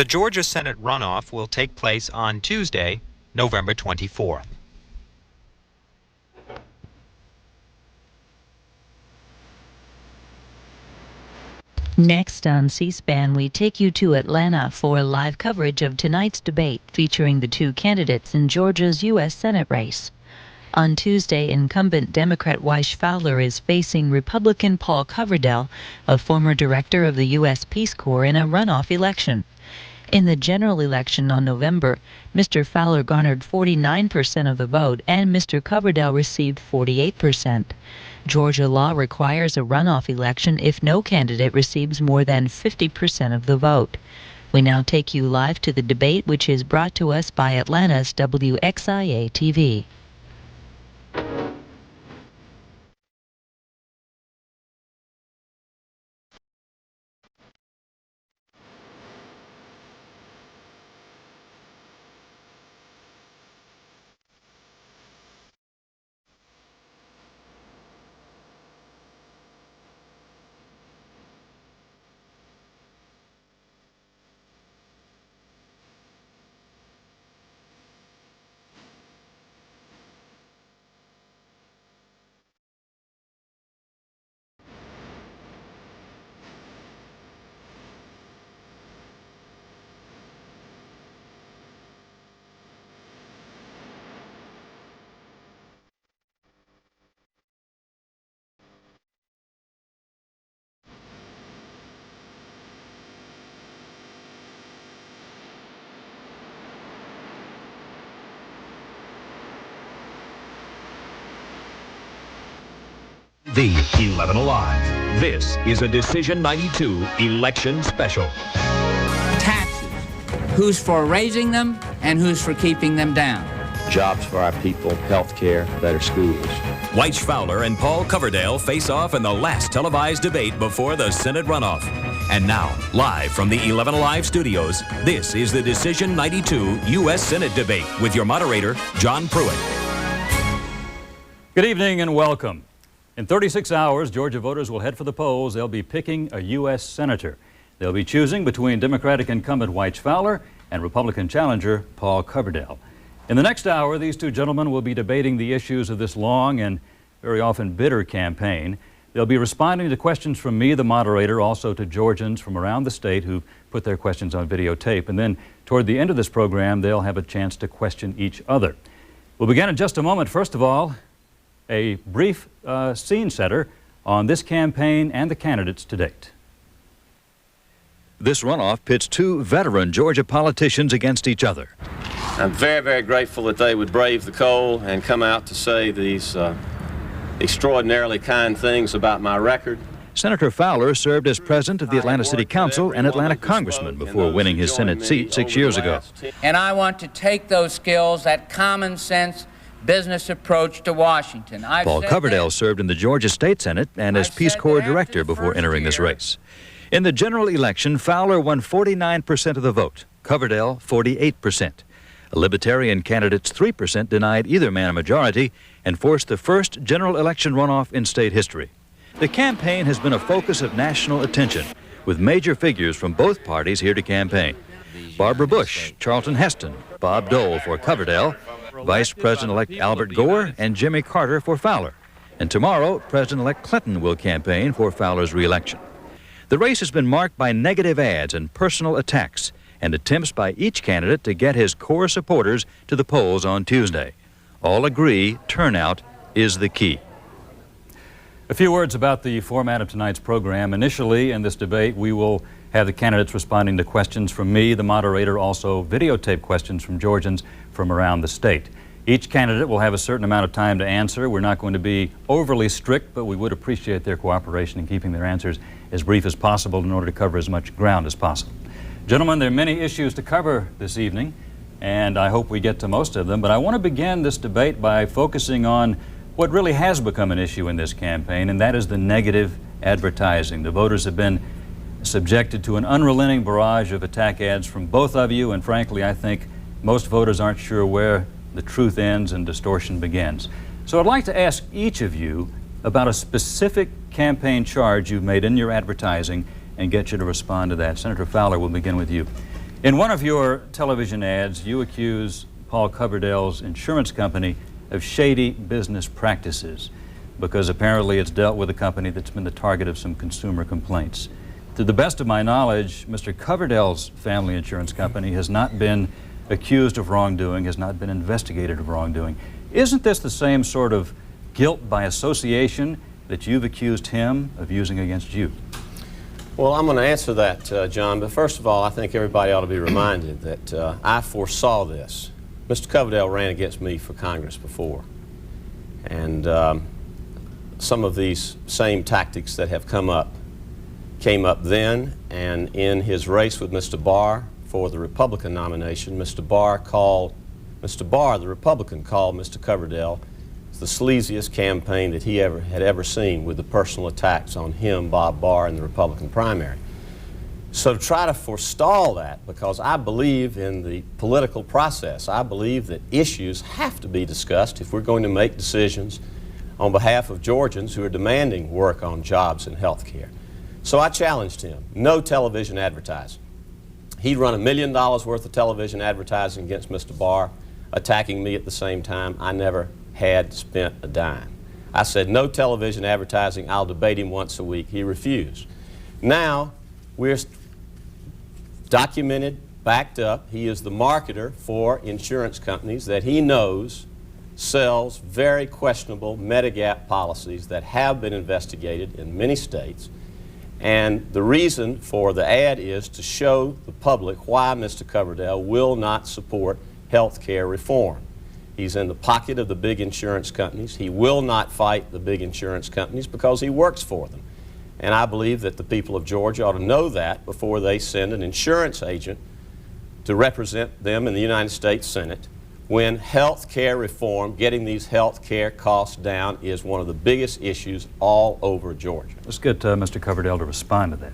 The Georgia Senate runoff will take place on Tuesday, November 24th. Next on C-SPAN, we take you to Atlanta for live coverage of tonight's debate featuring the two candidates in Georgia's U.S. Senate race. On Tuesday, incumbent Democrat Wyche Fowler is facing Republican Paul Coverdell, a former director of the U.S. Peace Corps, in a runoff election. In the general election on November, Mr. Fowler garnered 49% of the vote and Mr. Coverdell received 48%. Georgia law requires a runoff election if no candidate receives more than 50% of the vote. We now take you live to the debate, which is brought to us by Atlanta's WXIA-TV. The 11 Alive. This is a Decision 92 election special. Taxes. Who's for raising them and who's for keeping them down? Jobs for our people, health care, better schools. Wyche Fowler and Paul Coverdell face off in the last televised debate before the Senate runoff. And now, live from the 11 Alive studios, this is the Decision 92 U.S. Senate debate with your moderator, John Pruitt. Good evening and welcome. In 36 hours, Georgia voters will head for the polls. They'll be picking a U.S. Senator. They'll be choosing between Democratic incumbent Wyche Fowler and Republican challenger Paul Coverdell. In the next hour, these two gentlemen will be debating the issues of this long and very often bitter campaign. They'll be responding to questions from me, the moderator, also to Georgians from around the state who put their questions on videotape. And then toward the end of this program, they'll have a chance to question each other. We'll begin in just a moment. First of all, a brief scene setter on this campaign and the candidates to date. This runoff pits two veteran Georgia politicians against each other. I'm very, very grateful that they would brave the cold and come out to say these extraordinarily kind things about my record. Senator Fowler served as president of the Atlanta City Council and Atlanta congressman before winning his Senate seat 6 years ago. And I want to take those skills, that common sense business approach to Washington. Paul Coverdell served in the Georgia State Senate and as Peace Corps director before entering this race. In the general election, Fowler won 49% of the vote, Coverdell 48%. A Libertarian candidate's 3% denied either man a majority and forced the first general election runoff in state history. The campaign has been a focus of national attention, with major figures from both parties here to campaign. Barbara Bush, Charlton Heston, Bob Dole for Coverdell, Vice President-elect Albert Gore, and Jimmy Carter for Fowler. And tomorrow, President-elect Clinton will campaign for Fowler's re-election. The race has been marked by negative ads and personal attacks and attempts by each candidate to get his core supporters to the polls on Tuesday. All agree turnout is the key. A few words about the format of tonight's program. Initially, in this debate, we will have the candidates responding to questions from me, the moderator, also videotape questions from Georgians from around the state. Each candidate will have a certain amount of time to answer. We're not going to be overly strict, but we would appreciate their cooperation in keeping their answers as brief as possible in order to cover as much ground as possible. Gentlemen, there are many issues to cover this evening, and I hope we get to most of them, but I want to begin this debate by focusing on what really has become an issue in this campaign, and that is the negative advertising. The voters have been subjected to an unrelenting barrage of attack ads from both of you, and frankly, I think most voters aren't sure where the truth ends and distortion begins. So I'd like to ask each of you about a specific campaign charge you've made in your advertising and get you to respond to that. Senator Fowler, we'll begin with you. In one of your television ads, you accuse Paul Coverdell's insurance company of shady business practices because apparently it's dealt with a company that's been the target of some consumer complaints. To the best of my knowledge, Mr. Coverdell's family insurance company has not been accused of wrongdoing, has not been investigated of wrongdoing. Isn't this the same sort of guilt by association that you've accused him of using against you? Well, I'm going to answer that, John, but first of all, I think everybody ought to be reminded that I foresaw this. Mr. Coverdell ran against me for Congress before, and some of these same tactics that have come up came up then, and in his race with Mr. Barr for the Republican nomination, Mr. Barr, the Republican, called Mr. Coverdell the sleaziest campaign that he had ever seen, with the personal attacks on him, Bob Barr, in the Republican primary. So to try to forestall that, because I believe in the political process, I believe that issues have to be discussed if we're going to make decisions on behalf of Georgians who are demanding work on jobs and health care. So I challenged him, no television advertising. He'd run $1 million worth of television advertising against Mr. Barr, attacking me at the same time. I never had spent a dime. I said, no television advertising, I'll debate him once a week. He refused. Now, we're documented, backed up. He is the marketer for insurance companies that he knows sells very questionable Medigap policies that have been investigated in many states. And the reason for the ad is to show the public why Mr. Coverdell will not support health care reform. He's in the pocket of the big insurance companies. He will not fight the big insurance companies because he works for them. And I believe that the people of Georgia ought to know that before they send an insurance agent to represent them in the United States Senate, when health care reform, getting these health care costs down, is one of the biggest issues all over Georgia. Let's get Mr. Coverdell to respond to that.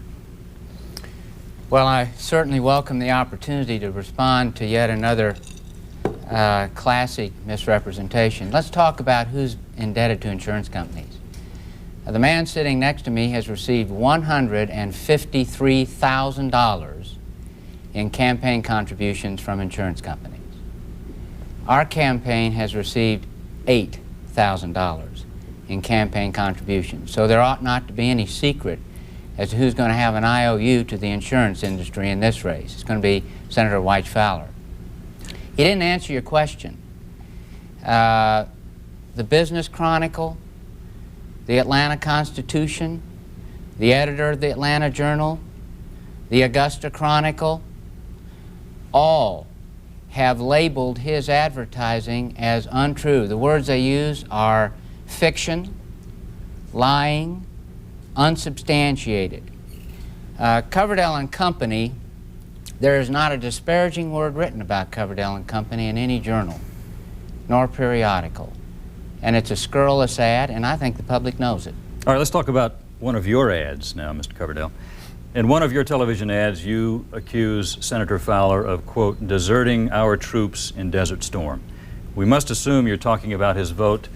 Well, I certainly welcome the opportunity to respond to yet another classic misrepresentation. Let's talk about who's indebted to insurance companies. The man sitting next to me has received $153,000 in campaign contributions from insurance companies. Our campaign has received $8,000 in campaign contributions. So there ought not to be any secret as to who's going to have an IOU to the insurance industry in this race. It's going to be Senator Wyche Fowler. He didn't answer your question. The Business Chronicle, the Atlanta Constitution, the editor of the Atlanta Journal, the Augusta Chronicle, all have labeled his advertising as untrue. The words they use are fiction, lying, unsubstantiated. Coverdell and Company, there is not a disparaging word written about Coverdell and Company in any journal, nor periodical. And it's a scurrilous ad, and I think the public knows it. All right, let's talk about one of your ads now, Mr. Coverdell. In one of your television ads, you accuse Senator Fowler of, quote, deserting our troops in Desert Storm. We must assume you're talking about his vote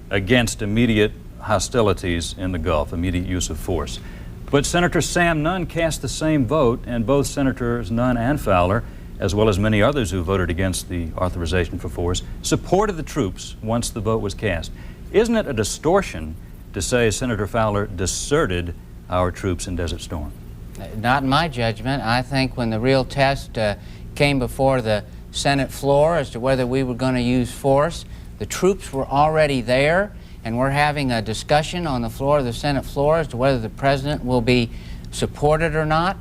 against immediate hostilities in the Gulf, immediate use of force. But Senator Sam Nunn cast the same vote, and both Senators Nunn and Fowler, as well as many others who voted against the authorization for force, supported the troops once the vote was cast. Isn't it a distortion to say Senator Fowler deserted our troops in Desert Storm? Not in my judgment. I think when the real test came before the Senate floor as to whether we were going to use force, the troops were already there, and we're having a discussion on the floor of the Senate floor as to whether the president will be supported or not.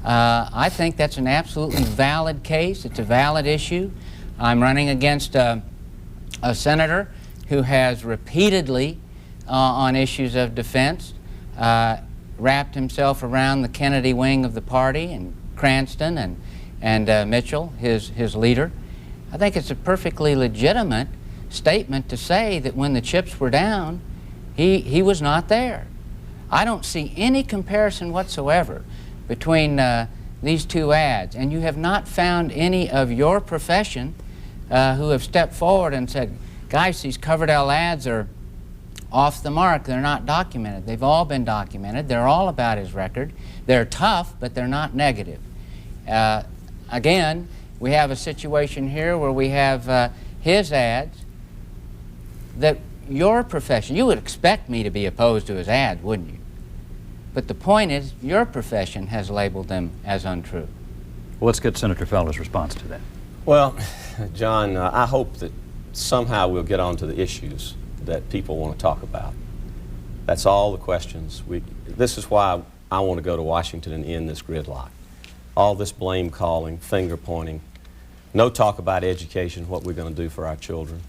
I think that's an absolutely valid case. It's a valid issue. I'm running against a senator who has repeatedly, on issues of defense, wrapped himself around the Kennedy wing of the party, and Cranston and Mitchell, his leader. I think it's a perfectly legitimate statement to say that when the chips were down, he was not there. I don't see any comparison whatsoever between these two ads, and you have not found any of your profession who have stepped forward and said, guys, these Coverdell ads are off the mark. They're not documented. They've all been documented. They're all about his record. They're tough, but they're not negative. again, we have a situation here where we have his ads that your profession, you would expect me to be opposed to his ads, wouldn't you? But the point is, your profession has labeled them as untrue. Well, let's get Senator Fowler's response to that. Well, John, I hope that somehow we'll get on to the issues that people want to talk about. That's all the questions. This is why I want to go to Washington and end this gridlock. All this blame calling, finger pointing, no talk about education, what we're going to do for our children,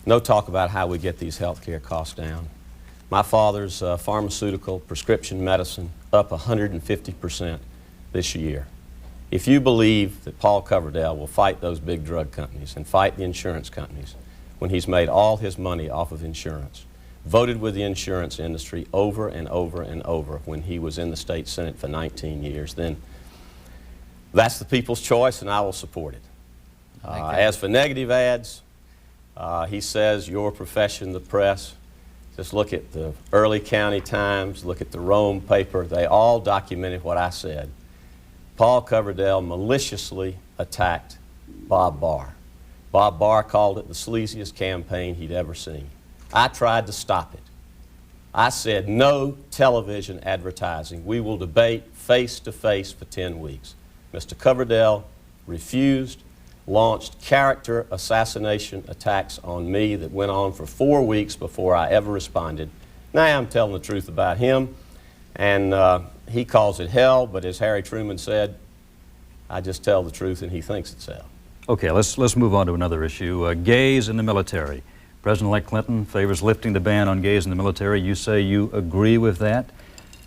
no talk about how we get these health care costs down. My father's pharmaceutical prescription medicine up 150% this year. If you believe that Paul Coverdell will fight those big drug companies and fight the insurance companies when he's made all his money off of insurance, voted with the insurance industry over and over and over when he was in the state Senate for 19 years, then that's the people's choice and I will support it. As for negative ads, he says your profession, the press, just look at the Early County Times, look at the Rome paper, they all documented what I said. Paul Coverdell maliciously attacked Bob Barr. Bob Barr called it the sleaziest campaign he'd ever seen. I tried to stop it. I said no television advertising. We will debate face to face for 10 weeks. Mr. Coverdell refused, launched character assassination attacks on me that went on for 4 weeks before I ever responded. Now I'm telling the truth about him, and he calls it hell, but as Harry Truman said, I just tell the truth and he thinks it's hell. Okay, let's move on to another issue. Gays in the military. President-elect Clinton favors lifting the ban on gays in the military. You say you agree with that.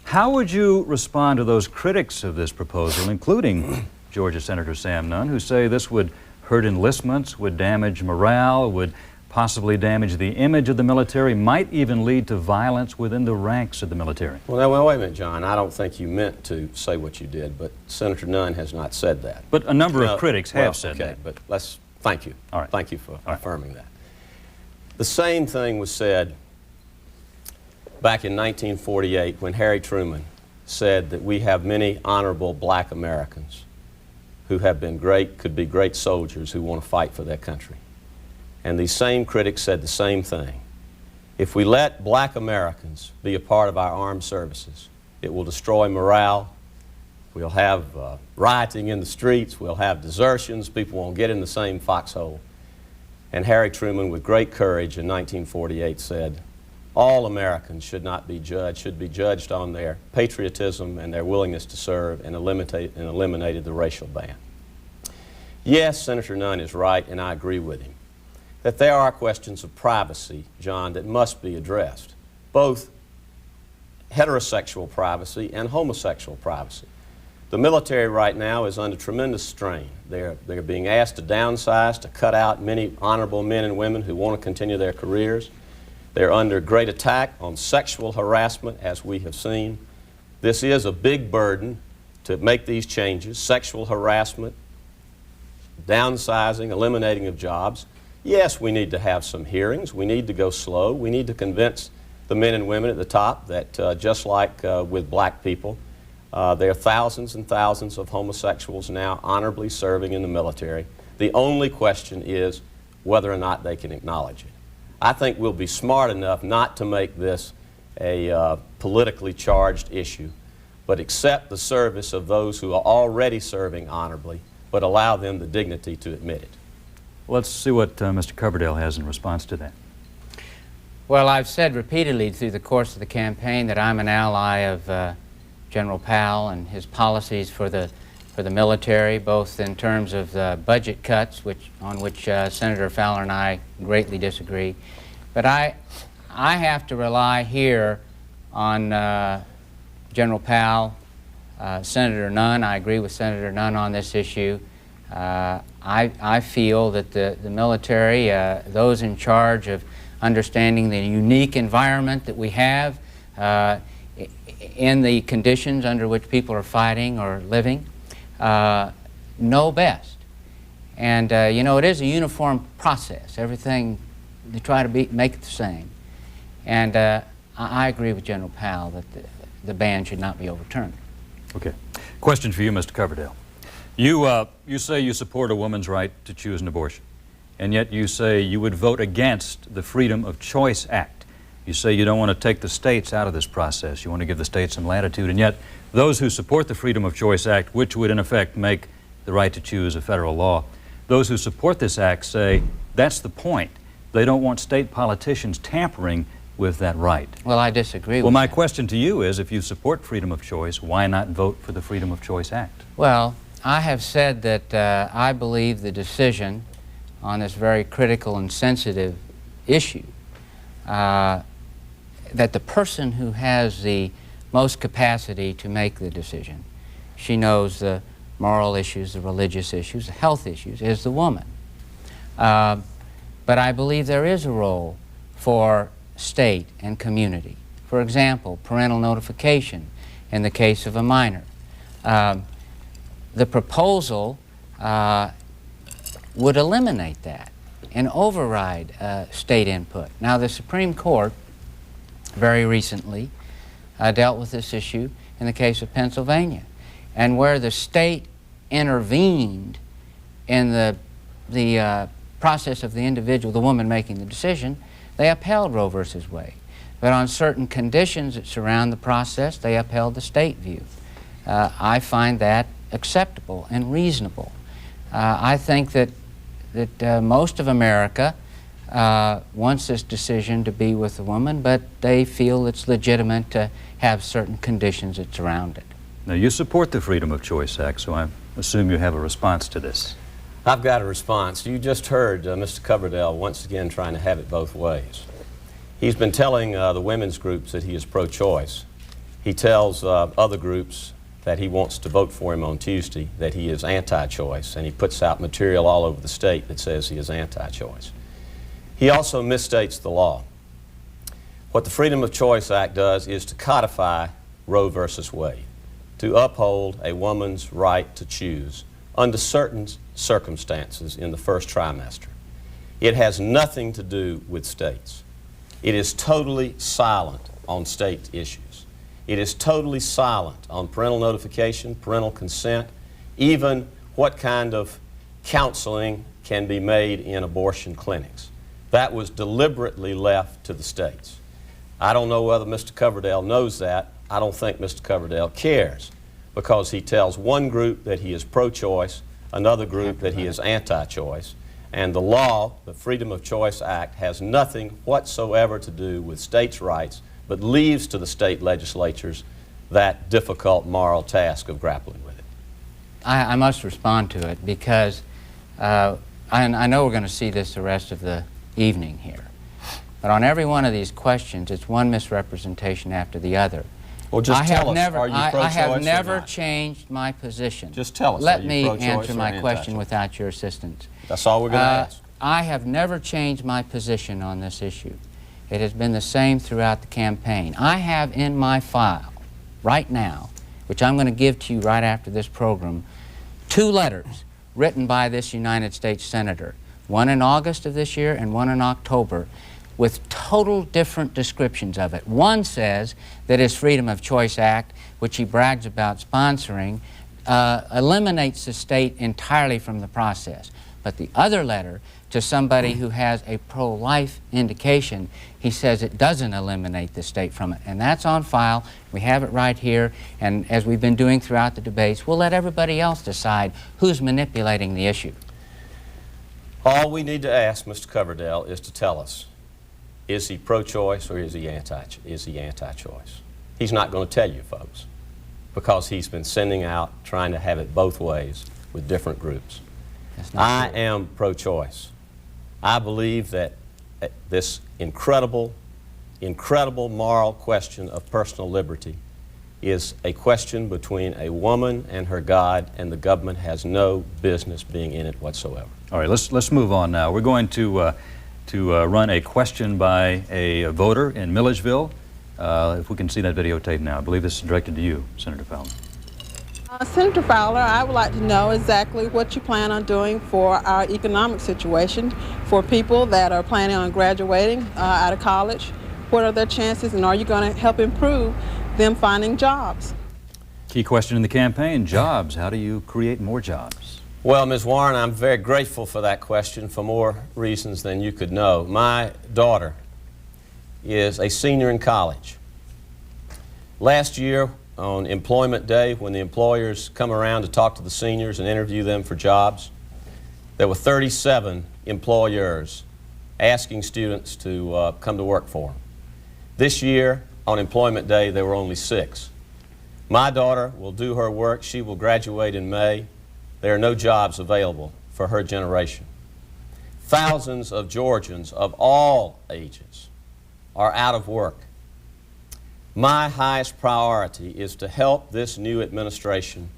How would you respond to those critics of this proposal, including Georgia Senator Sam Nunn, who say this would hurt enlistments, would damage morale, would possibly damage the image of the military, might even lead to violence within the ranks of the military? Well, now, wait a minute, John. I don't think you meant to say what you did, but Senator Nunn has not said that. But a number of critics have said that. But thank you. All right. Thank you for affirming that. The same thing was said back in 1948 when Harry Truman said that we have many honorable black Americans who have been great, could be great soldiers who want to fight for their country. And these same critics said the same thing. If we let black Americans be a part of our armed services, it will destroy morale. We'll have rioting in the streets. We'll have desertions. People won't get in the same foxhole. And Harry Truman, with great courage in 1948, said, all Americans should not be judged, should be judged on their patriotism and their willingness to serve, and eliminated the racial ban. Yes, Senator Nunn is right, and I agree with him, that there are questions of privacy, John, that must be addressed, both heterosexual privacy and homosexual privacy. The military right now is under tremendous strain. They're being asked to downsize, to cut out many honorable men and women who want to continue their careers. They're under great attack on sexual harassment, as we have seen. This is a big burden to make these changes, sexual harassment, downsizing, eliminating of jobs. Yes, we need to have some hearings. We need to go slow. We need to convince the men and women at the top that just like with black people, there are thousands and thousands of homosexuals now honorably serving in the military. The only question is whether or not they can acknowledge it. I think we'll be smart enough not to make this a politically charged issue, but accept the service of those who are already serving honorably, but allow them the dignity to admit it. Let's see what Mr. Coverdell has in response to that. Well, I've said repeatedly through the course of the campaign that I'm an ally of General Powell and his policies for the military, both in terms of the budget cuts, on which Senator Fowler and I greatly disagree. But I have to rely here on General Powell, Senator Nunn. I agree with Senator Nunn on this issue. I feel that the military, those in charge of understanding the unique environment that we have in the conditions under which people are fighting or living, know best. And you know, it is a uniform process. Everything, they try to make it the same. And I agree with General Powell that the ban should not be overturned. Okay. Question for you, Mr. Coverdell. You say you support a woman's right to choose an abortion, and yet you say you would vote against the Freedom of Choice Act. You say you don't want to take the states out of this process. You want to give the states some latitude, and yet those who support the Freedom of Choice Act, which would in effect make the right to choose a federal law, those who support this act say that's the point. They don't want state politicians tampering with that right. Well, I disagree with Well, my that. question to you is, if you support freedom of choice, why not vote for the Freedom of Choice Act? Well, I have said that I believe the decision on this very critical and sensitive issue, that the person who has the most capacity to make the decision, she knows the moral issues, the religious issues, the health issues, is the woman. But I believe there is a role for state and community. For example, parental notification in the case of a minor. The proposal would eliminate that and override state input. Now, the Supreme Court very recently dealt with this issue in the case of Pennsylvania, and where the state intervened in the process of the individual, the woman making the decision, they upheld Roe versus Wade. But on certain conditions that surround the process, they upheld the state view. I find that acceptable and reasonable. I think that most of America wants this decision to be with the woman, but they feel it's legitimate to have certain conditions that surround it. Now, you support the Freedom of Choice Act, so I assume you have a response to this. I've got a response. You just heard Mr. Coverdell once again trying to have it both ways. He's been telling the women's groups that he is pro-choice. He tells other groups that he wants to vote for him on Tuesday, that he is anti-choice, and he puts out material all over the state that says he is anti-choice. He also misstates the law. What the Freedom of Choice Act does is to codify Roe versus Wade, to uphold a woman's right to choose under certain circumstances in the first trimester. It has nothing to do with states. It is totally silent on state issues. It is totally silent on parental notification, parental consent, even what kind of counseling can be made in abortion clinics. That was deliberately left to the states. I don't know whether Mr. Coverdell knows that. I don't think Mr. Coverdell cares, because he tells one group that he is pro-choice, another group that he is anti-choice, and the law, the Freedom of Choice Act, has nothing whatsoever to do with states' rights, but leaves to the state legislatures that difficult moral task of grappling with it. I must respond to it because I know we're going to see this the rest of the evening here. But on every one of these questions, it's one misrepresentation after the other. Well, just tell us, never, are you pro-choice I have or never not? changed my position. Just tell us, are Let you me pro-choice answer or my question anti-choice? without your assistance. That's all we're going to ask. I have never changed my position on this issue. It has been the same throughout the campaign. I have in my file right now, which I'm going to give to you right after this program, 2 letters written by this United States Senator, one in August of this year and one in October, with total different descriptions of it. One says that his Freedom of Choice Act, which he brags about sponsoring, eliminates the state entirely from the process. But the other letter, to somebody who has a pro-life indication, he says it doesn't eliminate the state from it. And that's on file. We have it right here. And as we've been doing throughout the debates, we'll let everybody else decide who's manipulating the issue. All we need to ask Mr. Coverdell is to tell us, is he pro-choice or is he anti-choice? He's not going to tell you, folks, because he's been sending out, trying to have it both ways with different groups. I am pro-choice. I believe that this incredible moral question of personal liberty is a question between a woman and her God, and the government has no business being in it whatsoever. All right, let's move on now. We're going to run a question by a voter in Milledgeville. If we can see that videotape now. I believe this is directed to you, Senator Fowler. Senator Fowler, I would like to know exactly what you plan on doing for our economic situation for people that are planning on graduating out of college. What are their chances, and are you going to help improve them finding jobs? Key question in the campaign, jobs. How do you create more jobs? Well, Ms. Warren, I'm very grateful for that question for more reasons than you could know. My daughter is a senior in college. Last year, on Employment Day, when the employers come around to talk to the seniors and interview them for jobs, there were 37 employers asking students to come to work for them. This year, on Employment Day, there were only 6. My daughter will do her work. She will graduate in May. There are no jobs available for her generation. Thousands of Georgians of all ages are out of work. My highest priority is to help this new administration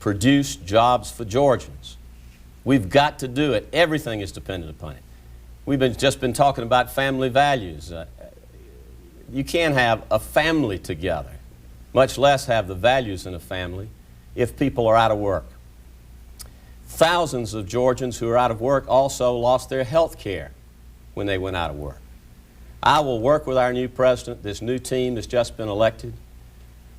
produce jobs for Georgians. We've got to do it. Everything is dependent upon it. We've just been talking about family values. You can't have a family together, much less have the values in a family, if people are out of work. Thousands of Georgians who are out of work also lost their health care when they went out of work. I will work with our new president, this new team that's just been elected.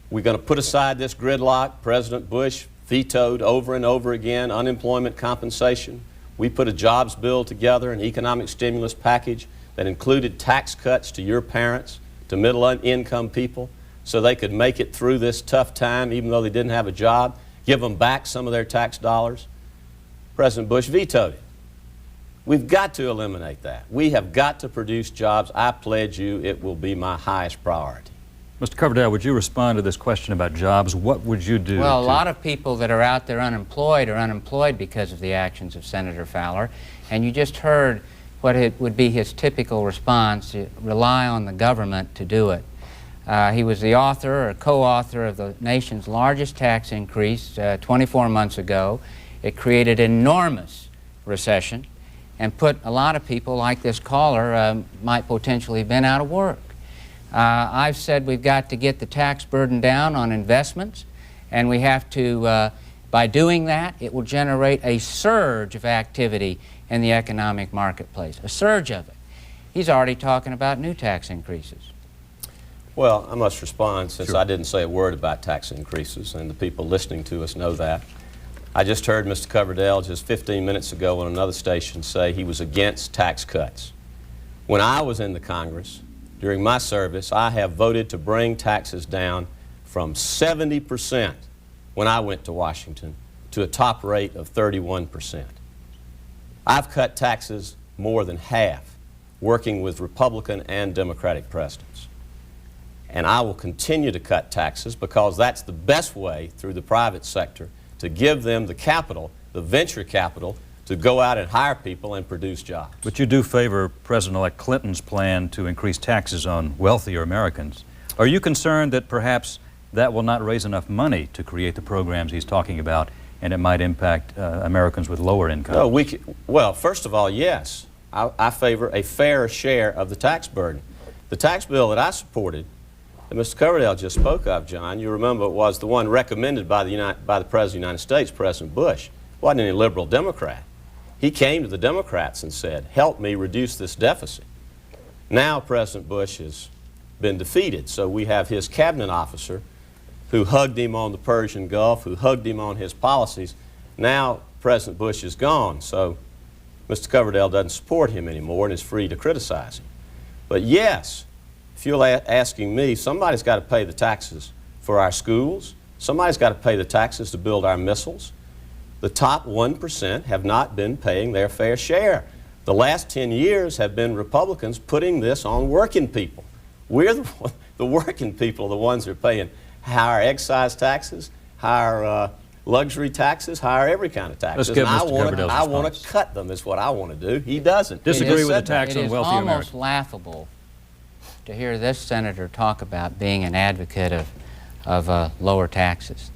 We're going to put aside this gridlock. President Bush vetoed over and over again unemployment compensation. We put a jobs bill together, an economic stimulus package that included tax cuts to your parents, to middle-income people, so they could make it through this tough time even though they didn't have a job, give them back some of their tax dollars. President Bush vetoed it. We've got to eliminate that. We have got to produce jobs. I pledge you it will be my highest priority. Mr. Coverdell, would you respond to this question about jobs? What would you do? Well, a lot of people that are out there unemployed are unemployed because of the actions of Senator Fowler. And you just heard what it would be his typical response, to rely on the government to do it. He was the author or co-author of the nation's largest tax increase 24 months ago. It created enormous recession and put a lot of people like this caller might potentially have been out of work. I've said we've got to get the tax burden down on investments, and we have to, by doing that, it will generate a surge of activity in the economic marketplace, a surge of it. He's already talking about new tax increases. Well, I must respond since Sure. I didn't say a word about tax increases, and the people listening to us know that. I just heard Mr. Coverdell just 15 minutes ago on another station say he was against tax cuts. When I was in the Congress, during my service, I have voted to bring taxes down from 70% when I went to Washington to a top rate of 31%. I've cut taxes more than half, working with Republican and Democratic presidents. And I will continue to cut taxes because that's the best way through the private sector to give them the capital, the venture capital, to go out and hire people and produce jobs. But you do favor President-elect Clinton's plan to increase taxes on wealthier Americans. Are you concerned that perhaps that will not raise enough money to create the programs he's talking about, and it might impact Americans with lower incomes? No, well, first of all, yes. I favor a fair share of the tax burden. The tax bill that I supported, that Mr. Coverdell just spoke of, John, you remember, was the one recommended by the President of the United States, President Bush. It wasn't any liberal Democrat. He came to the Democrats and said, help me reduce this deficit. Now President Bush has been defeated, so we have his cabinet officer who hugged him on the Persian Gulf, who hugged him on his policies. Now President Bush is gone, so Mr. Coverdell doesn't support him anymore and is free to criticize him. But yes, if you're asking me, somebody's got to pay the taxes for our schools. Somebody's got to pay the taxes to build our missiles. The top 1% have not been paying their fair share. The last 10 years have been Republicans putting this on working people. We're the working people are the ones that are paying higher excise taxes, higher luxury taxes, higher every kind of taxes. Let's give And Mr. Coverdell's I want response. to cut them is what I want to do. He doesn't. Disagree He with the said that. tax It on is wealthy almost Americans. laughable to hear this senator talk about being an advocate of lower taxes.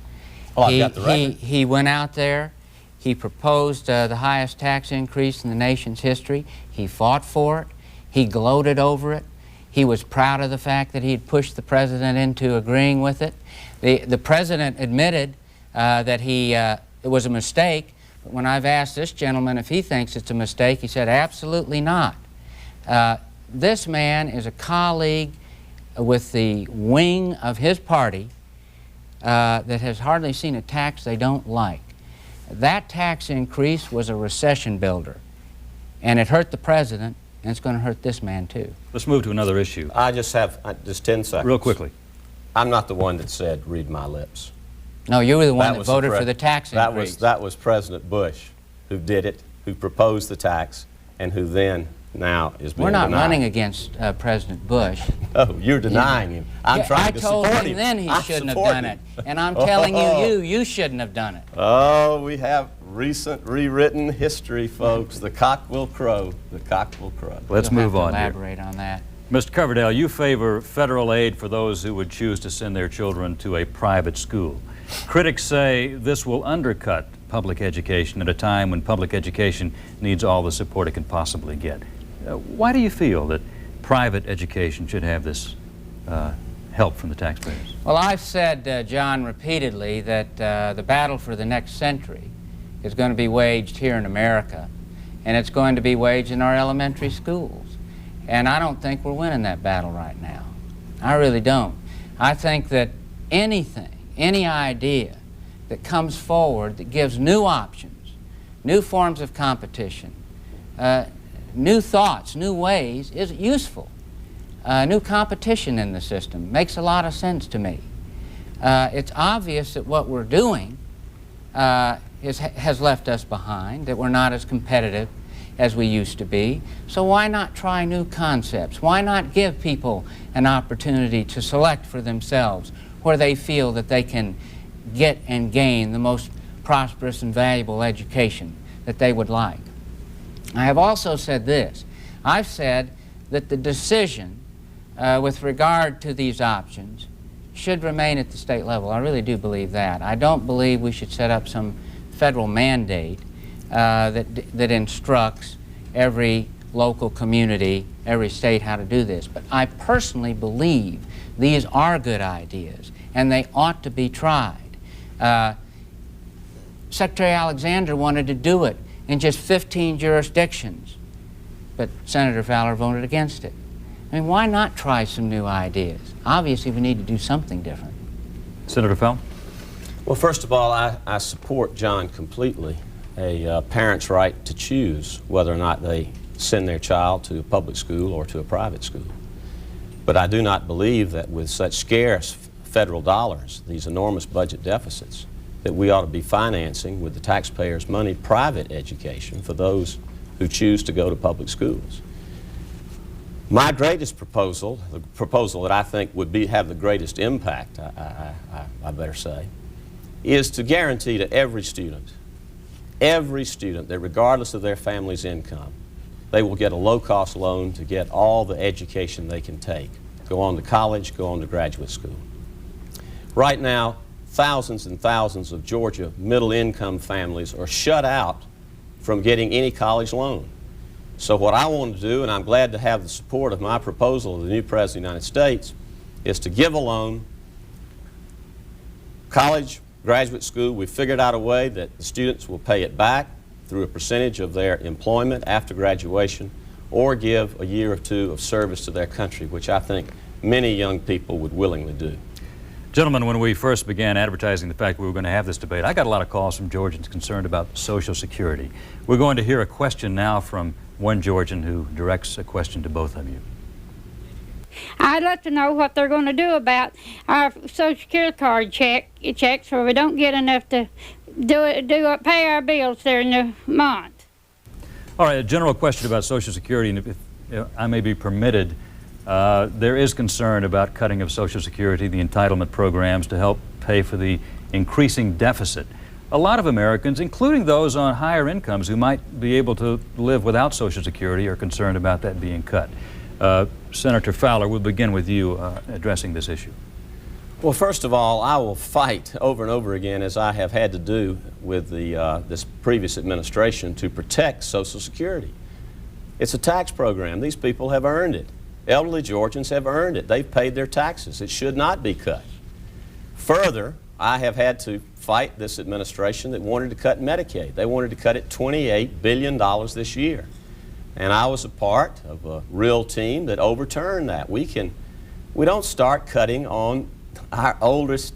Oh, I've got the record. He went out there, he proposed the highest tax increase in the nation's history. He fought for it. He gloated over it. He was proud of the fact that he had pushed the president into agreeing with it. The president admitted that it was a mistake, but when I've asked this gentleman if he thinks it's a mistake, he said absolutely not. This man is a colleague with the wing of his party that has hardly seen a tax they don't like. That tax increase was a recession builder, and it hurt the president, and it's going to hurt this man too. Let's move to another issue. I just have just 10 seconds. Real quickly. I'm not the one that said, read my lips. No, you were the one that was voted for the tax increase. That was President Bush who did it, who proposed the tax, and who then now is being We're not denied. running against President Bush. Oh, you're denying him. I'm trying to support him. I told him then he shouldn't have done it. And I'm telling you shouldn't have done it. Oh, we have recent rewritten history, folks. The cock will crow. The cock will crow. Let's move on here. Elaborate on that. Mr. Coverdell, you favor federal aid for those who would choose to send their children to a private school. Critics say this will undercut public education at a time when public education needs all the support it can possibly get. Why do you feel that private education should have this help from the taxpayers? Well, I've said, John, repeatedly that the battle for the next century is going to be waged here in America, and it's going to be waged in our elementary schools. And I don't think we're winning that battle right now. I really don't. I think that anything, any idea that comes forward that gives new options, new forms of competition, new thoughts, new ways is useful. New competition in the system makes a lot of sense to me. It's obvious that what we're doing has left us behind, that we're not as competitive as we used to be. So why not try new concepts? Why not give people an opportunity to select for themselves where they feel that they can get and gain the most prosperous and valuable education that they would like? I have also said this. I've said that the decision with regard to these options should remain at the state level. I really do believe that. I don't believe we should set up some federal mandate that instructs every local community, every state how to do this. But I personally believe these are good ideas, and they ought to be tried. Secretary Alexander wanted to do it in just 15 jurisdictions, but Senator Fowler voted against it. I mean, why not try some new ideas? Obviously, we need to do something different. Senator Fowler? Well, first of all, I support John completely. A parent's right to choose whether or not they send their child to a public school or to a private school. But I do not believe that with such scarce federal dollars, these enormous budget deficits, that we ought to be financing with the taxpayers' money private education for those who choose to go to public schools. My greatest proposal, the proposal that I think would have the greatest impact, I better say, is to guarantee to every student that regardless of their family's income, they will get a low-cost loan to get all the education they can take. Go on to college, go on to graduate school. Right now, thousands and thousands of Georgia middle-income families are shut out from getting any college loan. So what I want to do, and I'm glad to have the support of my proposal of the new President of the United States, is to give a loan. College, graduate school, we figured out a way that the students will pay it back through a percentage of their employment after graduation, or give a year or two of service to their country, which I think many young people would willingly do. Gentlemen, when we first began advertising the fact we were going to have this debate, I got a lot of calls from Georgians concerned about Social Security. We're going to hear a question now from one Georgian who directs a question to both of you. I'd like to know what they're going to do about our Social Security card checks where we don't get enough to pay our bills there in the month. All right, a general question about Social Security, and if I may be permitted, there is concern about cutting of Social Security, the entitlement programs to help pay for the increasing deficit. A lot of Americans, including those on higher incomes who might be able to live without Social Security, are concerned about that being cut. Senator Fowler, we'll begin with you addressing this issue. Well, first of all, I will fight over and over again, as I have had to do with this previous administration, to protect Social Security. It's a tax program. These people have earned it. Elderly Georgians have earned it. They've paid their taxes. It should not be cut. Further, I have had to fight this administration that wanted to cut Medicaid. They wanted to cut it $28 billion this year. And I was a part of a real team that overturned that. We don't start cutting on our oldest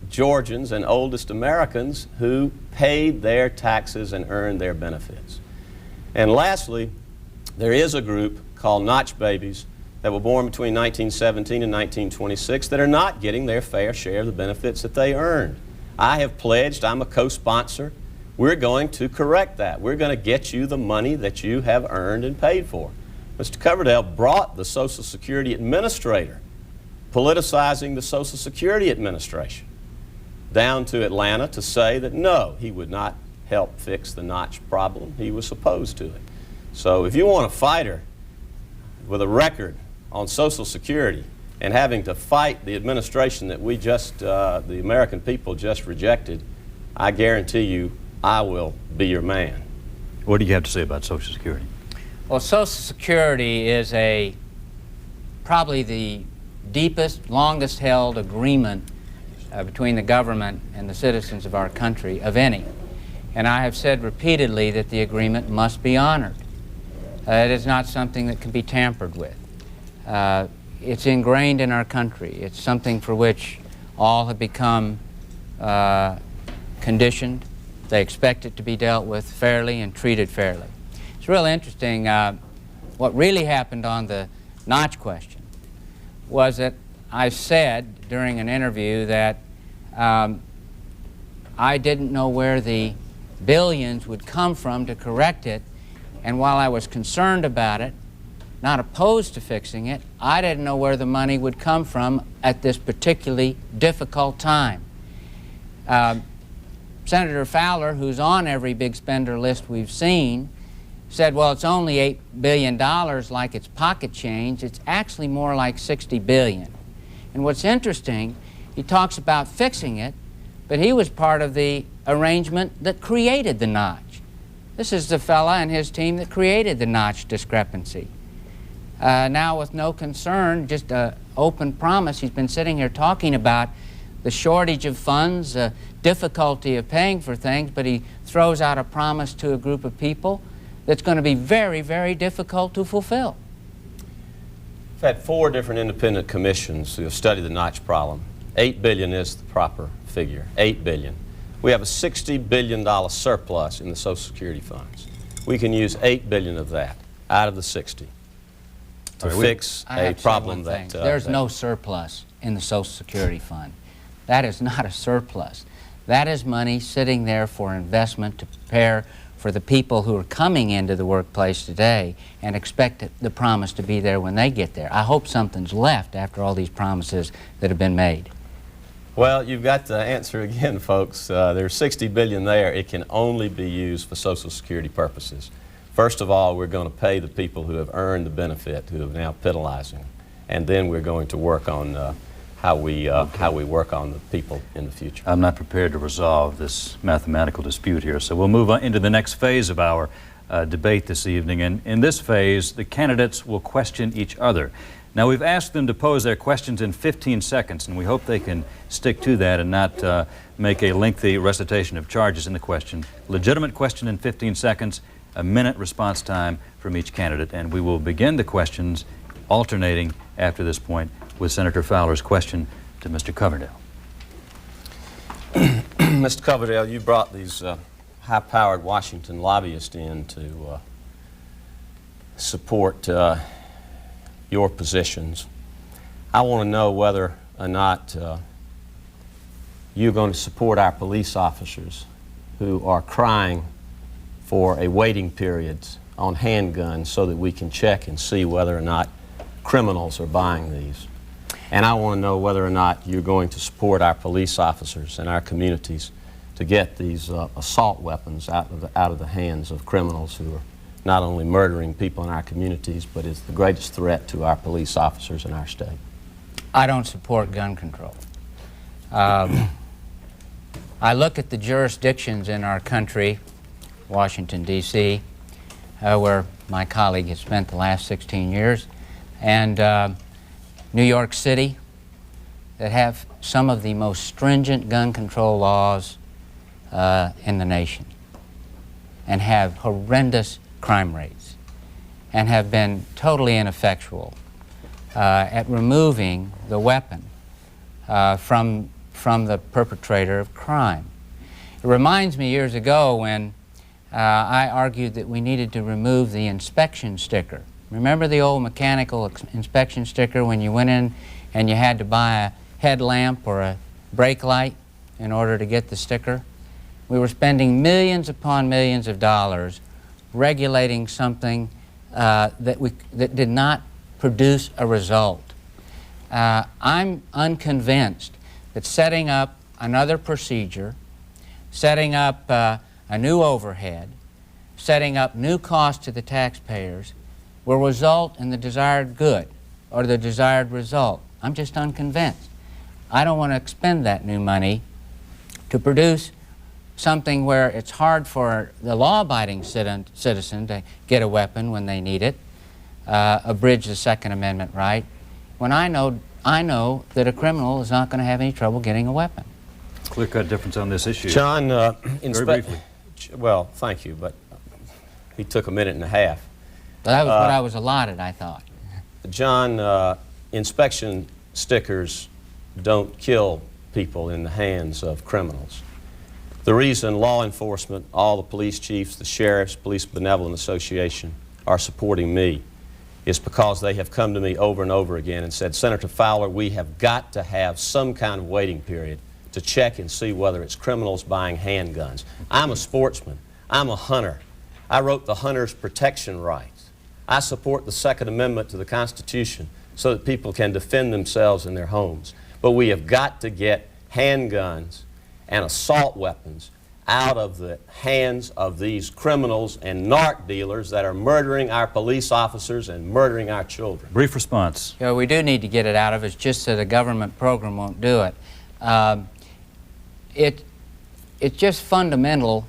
Georgians and oldest Americans who paid their taxes and earned their benefits. And lastly, there is a group called Notch babies that were born between 1917 and 1926 that are not getting their fair share of the benefits that they earned. I have pledged, I'm a co-sponsor, we're going to correct that. We're going to get you the money that you have earned and paid for. Mr. Coverdell brought the Social Security Administrator, politicizing the Social Security Administration, down to Atlanta to say that no, he would not help fix the notch problem. He was opposed to it. So if you want a fighter with a record on Social Security and having to fight the administration that we just, the American people just rejected, I guarantee you I will be your man. What do you have to say about Social Security? Well, Social Security is probably the deepest, longest held agreement between the government and the citizens of our country of any. And I have said repeatedly that the agreement must be honored. It is not something that can be tampered with. It's ingrained in our country. It's something for which all have become conditioned. They expect it to be dealt with fairly and treated fairly. It's real interesting. What really happened on the notch question was that I said during an interview that I didn't know where the billions would come from to correct it, and while I was concerned about it, not opposed to fixing it, I didn't know where the money would come from at this particularly difficult time. Senator Fowler, who's on every big spender list we've seen, said, well, it's only $8 billion like it's pocket change. It's actually more like $60 billion. And what's interesting, he talks about fixing it, but he was part of the arrangement that created the notch. This is the fella and his team that created the notch discrepancy. Now with no concern, just an open promise, he's been sitting here talking about the shortage of funds, the difficulty of paying for things, but he throws out a promise to a group of people that's going to be very, very difficult to fulfill. We've had 4 different independent commissions who have studied the notch problem. $8 billion is the proper figure, $8 billion. We have a $60 billion surplus in the Social Security funds. We can use $8 billion of that out of the 60 to fix a problem that... There's no surplus in the Social Security fund. That is not a surplus. That is money sitting there for investment to prepare for the people who are coming into the workplace today and expect the promise to be there when they get there. I hope something's left after all these promises that have been made. Well, you've got the answer again, folks. There's $60 billion there. It can only be used for Social Security purposes. First of all, we're going to pay the people who have earned the benefit, who are now penalizing, and then we're going to work on how we work on the people in the future. I'm not prepared to resolve this mathematical dispute here, so we'll move on into the next phase of our debate this evening. And in this phase, the candidates will question each other. Now, we've asked them to pose their questions in 15 seconds, and we hope they can stick to that and not make a lengthy recitation of charges in the question. Legitimate question in 15 seconds, a minute response time from each candidate, and we will begin the questions alternating after this point with Senator Fowler's question to Mr. Coverdell. Mr. Coverdell, you brought these high-powered Washington lobbyists in to support your positions. I want to know whether or not you're going to support our police officers who are crying for a waiting period on handguns so that we can check and see whether or not criminals are buying these. And I want to know whether or not you're going to support our police officers and our communities to get these assault weapons out of the hands of criminals who are not only murdering people in our communities, but is the greatest threat to our police officers in our state. I don't support gun control. I look at the jurisdictions in our country, Washington, D.C., where my colleague has spent the last 16 years, and New York City, that have some of the most stringent gun control laws in the nation, and have horrendous crime rates, and have been totally ineffectual at removing the weapon from from the perpetrator of crime. It reminds me years ago when I argued that we needed to remove the inspection sticker. Remember the old mechanical inspection sticker when you went in and you had to buy a headlamp or a brake light in order to get the sticker? We were spending millions upon millions of dollars regulating something that did not produce a result. I'm unconvinced that setting up another procedure, setting up a new overhead, setting up new costs to the taxpayers will result in the desired good or the desired result. I'm just unconvinced. I don't want to expend that new money to produce something where it's hard for the law-abiding citizen to get a weapon when they need it, abridge the Second Amendment right, when I know that a criminal is not going to have any trouble getting a weapon. Clear-cut difference on this issue. John, very briefly. Well, thank you, but he took a minute and a half. That was what I was allotted, I thought. John, inspection stickers don't kill people in the hands of criminals. The reason law enforcement, all the police chiefs, the sheriffs, Police Benevolent Association are supporting me is because they have come to me over and over again and said, Senator Fowler, we have got to have some kind of waiting period to check and see whether it's criminals buying handguns. I'm a sportsman. I'm a hunter. I wrote the Hunter's Protection Rights. I support the Second Amendment to the Constitution so that people can defend themselves in their homes. But we have got to get handguns and assault weapons out of the hands of these criminals and narc dealers that are murdering our police officers and murdering our children. Brief response. Yeah, we do need to get it out of it. It's just that a government program won't do it. It's just fundamental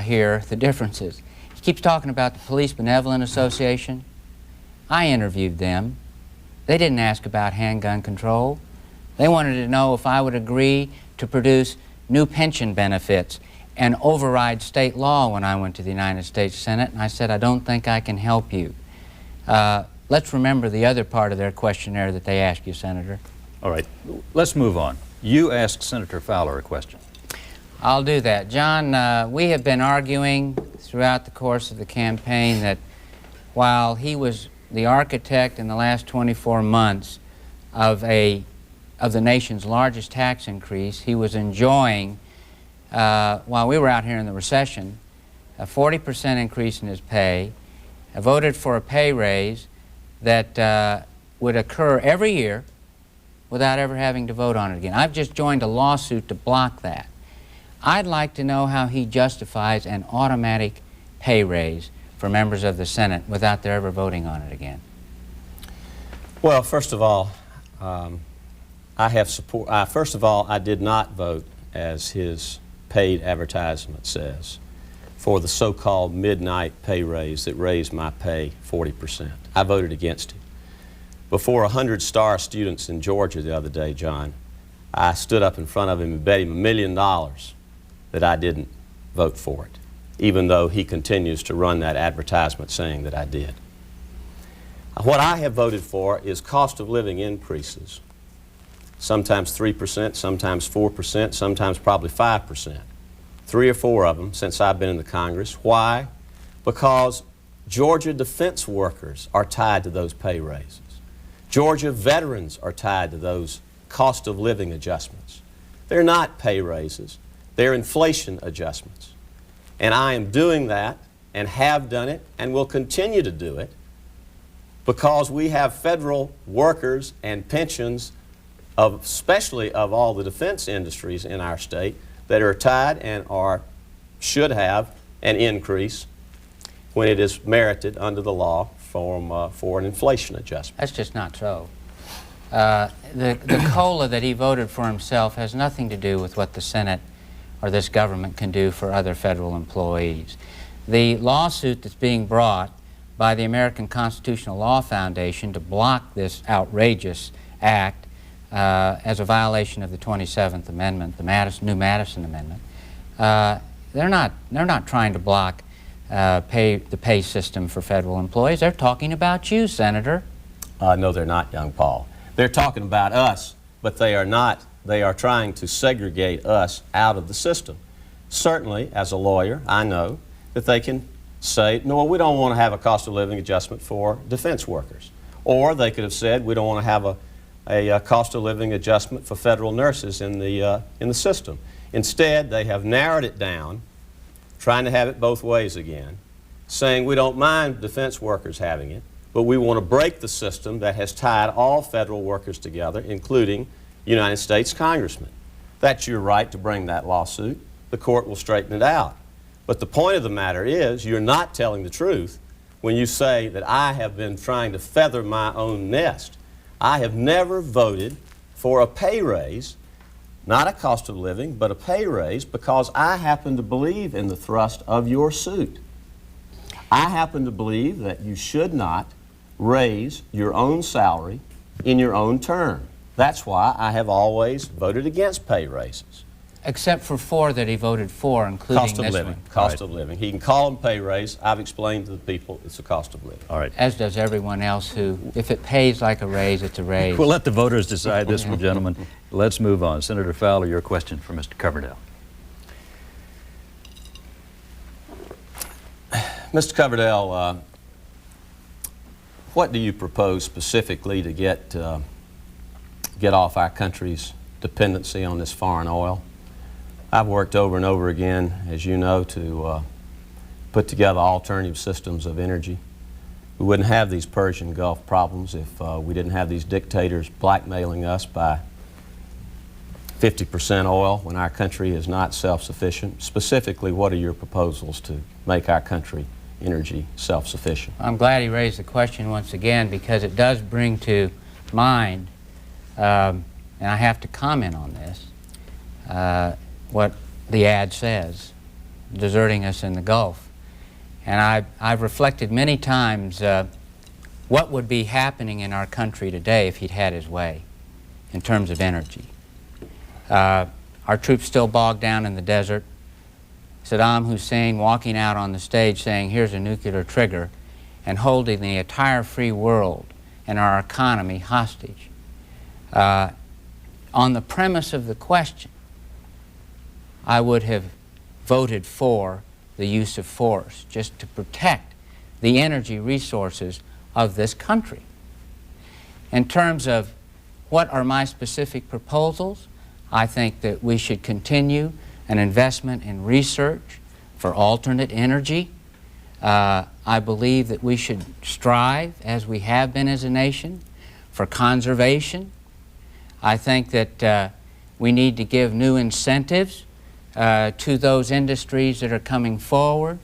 here, the differences. He keeps talking about the Police Benevolent Association. I interviewed them. They didn't ask about handgun control. They wanted to know if I would agree to produce new pension benefits and override state law when I went to the United States Senate, and I said, I don't think I can help you. Let's remember the other part of their questionnaire that they asked you, Senator. All right, let's move on. You asked Senator Fowler a question. I'll do that. John, we have been arguing throughout the course of the campaign that while he was the architect in the last 24 months of the nation's largest tax increase, he was enjoying, while we were out here in the recession, a 40% increase in his pay, voted for a pay raise that would occur every year without ever having to vote on it again. I've just joined a lawsuit to block that. I'd like to know how he justifies an automatic pay raise for members of the Senate without their ever voting on it again. Well, first of all, I have support. First of all, I did not vote, as his paid advertisement says, for the so-called midnight pay raise that raised my pay 40%. I voted against it. Before 100 star students in Georgia the other day, John, I stood up in front of him and bet him $1 million that I didn't vote for it, even though he continues to run that advertisement saying that I did. What I have voted for is cost of living increases. Sometimes 3%, sometimes 4%, sometimes probably 5%. 3 or 4 of them since I've been in the Congress. Why? Because Georgia defense workers are tied to those pay raises. Georgia veterans are tied to those cost of living adjustments. They're not pay raises, they're inflation adjustments. And I am doing that and have done it and will continue to do it because we have federal workers and pensions especially of all the defense industries in our state that are tied and should have an increase when it is merited under the law for an inflation adjustment. That's just not so. The COLA that he voted for himself has nothing to do with what the Senate or this government can do for other federal employees. The lawsuit that's being brought by the American Constitutional Law Foundation to block this outrageous act as a violation of the 27th Amendment, the new Madison Amendment, they're not trying to block the pay system for federal employees. They're talking about you, Senator. No, they're not, young Paul. They're talking about us, but they are not they are trying to segregate us out of the system. Certainly, as a lawyer, I know that they can say, no, we don't want to have a cost of living adjustment for defense workers. Or they could have said, we don't want to have a cost of living adjustment for federal nurses in the system. Instead, they have narrowed it down, trying to have it both ways again, saying we don't mind defense workers having it, but we want to break the system that has tied all federal workers together, including United States congressmen. That's your right to bring that lawsuit. The court will straighten it out. But the point of the matter is, you're not telling the truth when you say that I have been trying to feather my own nest. I have never voted for a pay raise, not a cost of living, but a pay raise, because I happen to believe in the thrust of your suit. I happen to believe that you should not raise your own salary in your own term. That's why I have always voted against pay raises. Except for 4 that he voted for, including Cost of this living. one. Cost of living. He can call them pay raise. I've explained to the people it's a cost of living. All right. As does everyone else who, if it pays like a raise, it's a raise. We'll let the voters decide this one, gentlemen. Let's move on. Senator Fowler, your question for Mr. Coverdell. Mr. Coverdell, what do you propose specifically to get off our country's dependency on this foreign oil? I've worked over and over again, as you know, to put together alternative systems of energy. We wouldn't have these Persian Gulf problems if we didn't have these dictators blackmailing us by 50% oil when our country is not self-sufficient. Specifically, what are your proposals to make our country energy self-sufficient? I'm glad he raised the question once again, because it does bring to mind, and I have to comment on this, what the ad says, deserting us in the Gulf. And I've reflected many times what would be happening in our country today if he'd had his way in terms of energy. Our troops still bogged down in the desert. Saddam Hussein walking out on the stage saying, here's a nuclear trigger, and holding the entire free world and our economy hostage. On the premise of the question, I would have voted for the use of force just to protect the energy resources of this country. In terms of what are my specific proposals, I think that we should continue an investment in research for alternate energy. I believe that we should strive, as we have been as a nation, for conservation. I think that we need to give new incentives to those industries that are coming forward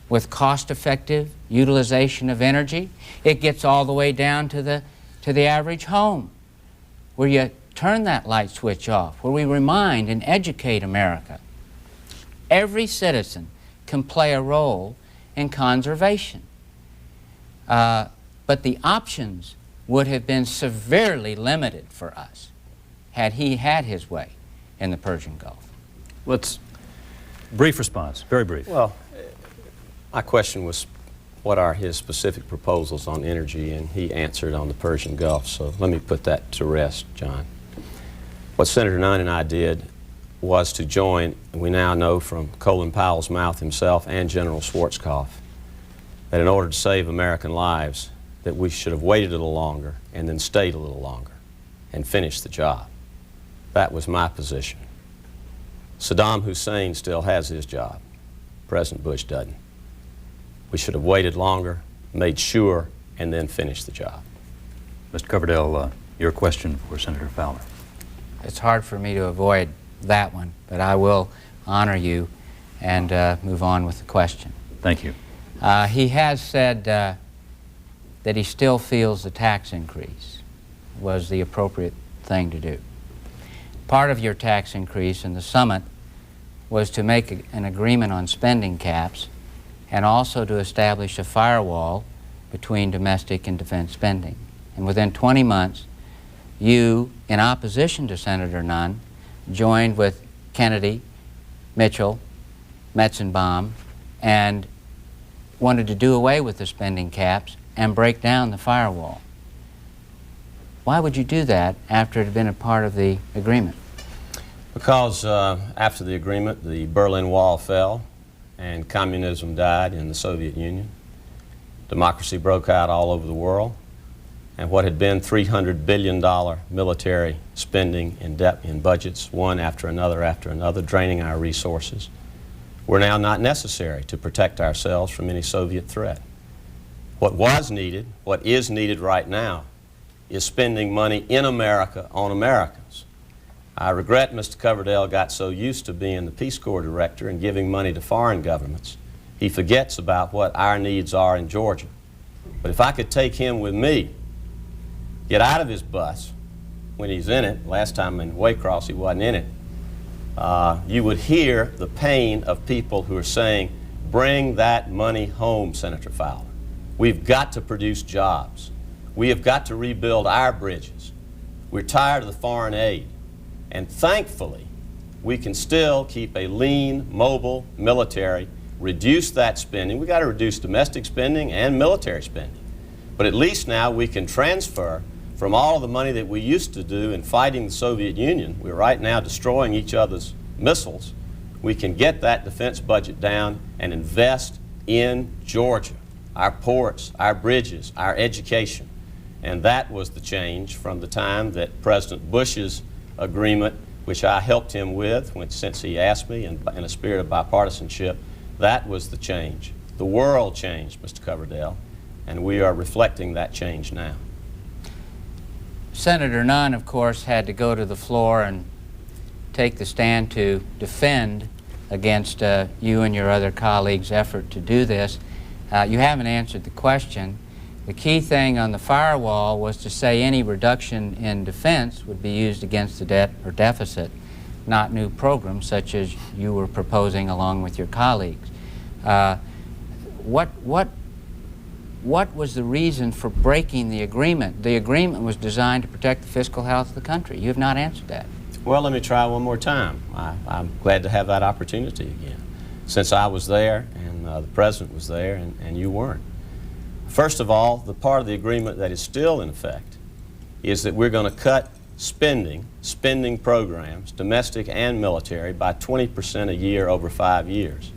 with cost-effective utilization of energy. It gets all the way down to the average home, where you turn that light switch off, where we remind and educate America. Every citizen can play a role in conservation. But the options would have been severely limited for us had he had his way in the Persian Gulf. Let's, brief response, very brief. Well, my question was, what are his specific proposals on energy, and he answered on the Persian Gulf, so let me put that to rest, John. What Senator Nunn and I did was to join, and we now know from Colin Powell's mouth himself and General Schwarzkopf, that in order to save American lives, that we should have waited a little longer and then stayed a little longer and finished the job. That was my position. Saddam Hussein still has his job. President Bush doesn't. We should have waited longer, made sure, and then finished the job. Mr. Coverdell, your question for Senator Fowler. It's hard for me to avoid that one, but I will honor you and move on with the question. Thank you. He has said that he still feels the tax increase was the appropriate thing to do. Part of your tax increase in the summit was to make an agreement on spending caps and also to establish a firewall between domestic and defense spending. And within 20 months, you, in opposition to Senator Nunn, joined with Kennedy, Mitchell, Metzenbaum, and wanted to do away with the spending caps and break down the firewall. Why would you do that after it had been a part of the agreement? Because after the agreement, the Berlin Wall fell and communism died in the Soviet Union. Democracy broke out all over the world, and what had been $300 billion military spending in budgets, one after another, draining our resources, were now not necessary to protect ourselves from any Soviet threat. What was needed, what is needed right now, is spending money in America on Americans. I regret Mr. Coverdell got so used to being the Peace Corps director and giving money to foreign governments, he forgets about what our needs are in Georgia. But if I could take him with me, get out of his bus when he's in it, last time in Waycross he wasn't in it, you would hear the pain of people who are saying, bring that money home, Senator Fowler. We've got to produce jobs. We have got to rebuild our bridges. We're tired of the foreign aid. And thankfully, we can still keep a lean, mobile military, reduce that spending. We've got to reduce domestic spending and military spending. But at least now we can transfer from all of the money that we used to do in fighting the Soviet Union. We're right now destroying each other's missiles. We can get that defense budget down and invest in Georgia, our ports, our bridges, our education. And that was the change from the time that President Bush's agreement, which I helped him with since he asked me in a spirit of bipartisanship, that was the change. The world changed, Mr. Coverdell, and we are reflecting that change now. Senator Nunn, of course, had to go to the floor and take the stand to defend against you and your other colleagues' effort to do this. You haven't answered the question. The key thing on the firewall was to say any reduction in defense would be used against the debt or deficit, not new programs such as you were proposing along with your colleagues. What was the reason for breaking the agreement? The agreement was designed to protect the fiscal health of the country. You have not answered that. Well, let me try one more time. I'm glad to have that opportunity again, since I was there and the President was there and you weren't. First of all, the part of the agreement that is still in effect is that we're going to cut spending programs, domestic and military, by 20% a year over 5 years.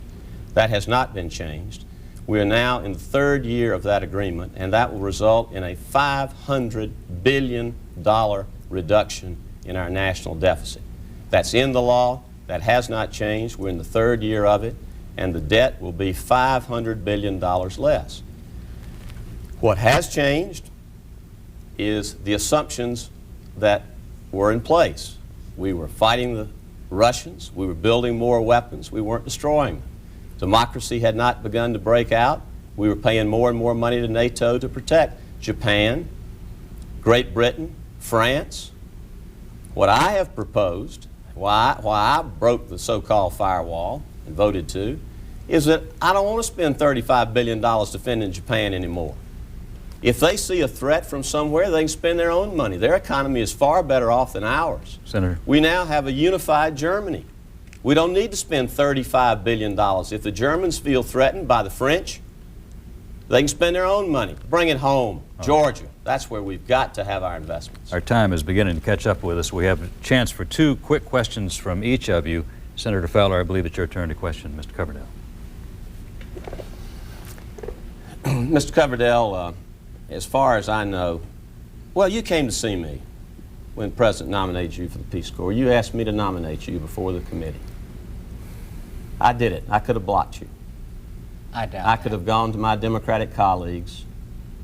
That has not been changed. We are now in the third year of that agreement, and that will result in a $500 billion reduction in our national deficit. That's in the law. That has not changed. We're in the third year of it, and the debt will be $500 billion less. What has changed is the assumptions that were in place. We were fighting the Russians. We were building more weapons. We weren't destroying them. Democracy had not begun to break out. We were paying more and more money to NATO to protect Japan, Great Britain, France. What I have proposed, why I broke the so-called firewall and voted to, is that I don't want to spend $35 billion defending Japan anymore. If they see a threat from somewhere, they can spend their own money. Their economy is far better off than ours. Senator. We now have a unified Germany. We don't need to spend $35 billion. If the Germans feel threatened by the French, they can spend their own money. Bring it home. Georgia, that's where we've got to have our investments. Our time is beginning to catch up with us. We have a chance for two quick questions from each of you. Senator Fowler, I believe it's your turn to question Mr. Coverdell. Mr. Coverdell, as far as I know, well, you came to see me when the President nominated you for the Peace Corps. You asked me to nominate you before the committee. I did it. I could have blocked you. I doubt I could have gone to my Democratic colleagues,